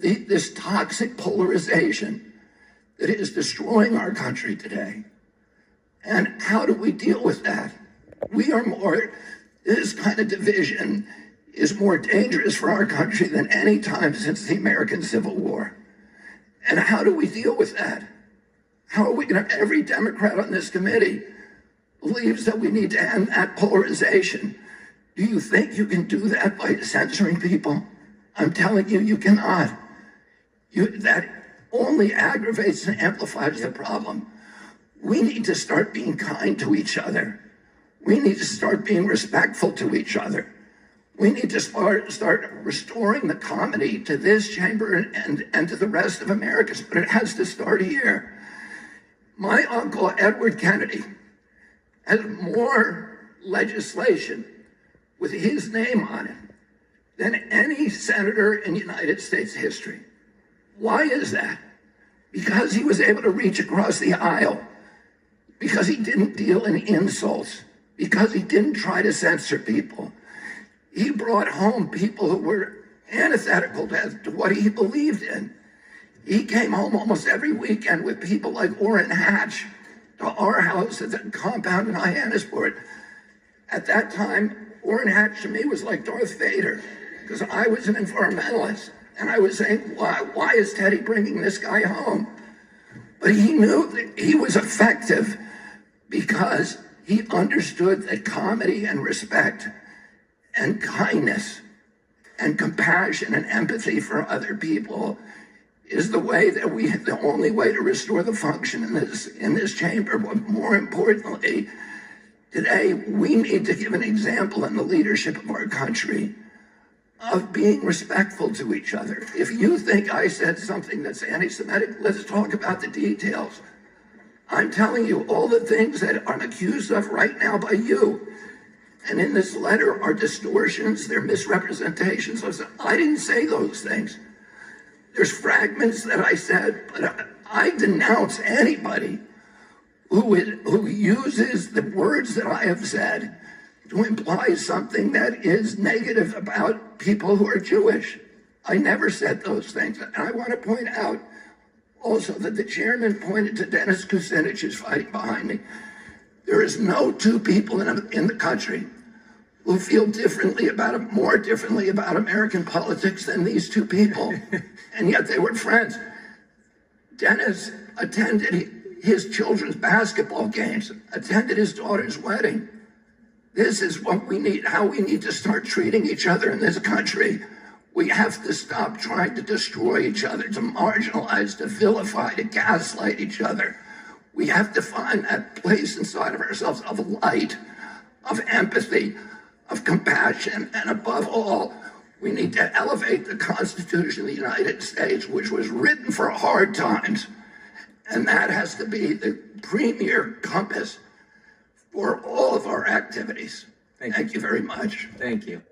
this toxic polarization that is destroying our country today. And how do we deal with that? This kind of division is more dangerous for our country than any time since the American Civil War. And how do we deal with that? How are we going to, every Democrat on this committee believes that we need to end that polarization. Do you think you can do that by censoring people? I'm telling you, you cannot. That only aggravates and amplifies the problem. We need to start being kind to each other. We need to start being respectful to each other. We need to start restoring the comedy to this chamber and to the rest of America, but it has to start here. My uncle, Edward Kennedy, has more legislation with his name on it than any senator in United States history. Why is that? Because he was able to reach across the aisle, because he didn't deal in insults, because he didn't try to censor people. He brought home people who were antithetical to what he believed in. He came home almost every weekend with people like Orrin Hatch to our house at the compound in Hyannisport. At that time, Orrin Hatch to me was like Darth Vader, because I was an environmentalist. And I was saying, why is Teddy bringing this guy home? But he knew that he was effective because he understood that comedy and respect and kindness and compassion and empathy for other people is the only way to restore the function in this chamber. But more importantly, today we need to give an example in the leadership of our country of being respectful to each other. If you think I said something that's anti-Semitic, let's talk about the details. I'm telling you all the things that I'm accused of right now by you. And in this letter are distortions, they're misrepresentations. I didn't say those things. There's fragments that I said, but I denounce anybody who uses the words that I have said to imply something that is negative about people who are Jewish. I never said those things. And I want to point out also that the chairman pointed to Dennis Kucinich, who's fighting behind me. There is no two people in the country who feel more differently about American politics than these two people. And yet they were friends. Dennis attended his children's basketball games, attended his daughter's wedding. This is what we need, how we need to start treating each other in this country. We have to stop trying to destroy each other, to marginalize, to vilify, to gaslight each other. We have to find that place inside of ourselves of light, of empathy, of compassion, and above all, we need to elevate the Constitution of the United States, which was written for hard times. And that has to be the premier compass for all of our activities. Thank you very much. Thank you.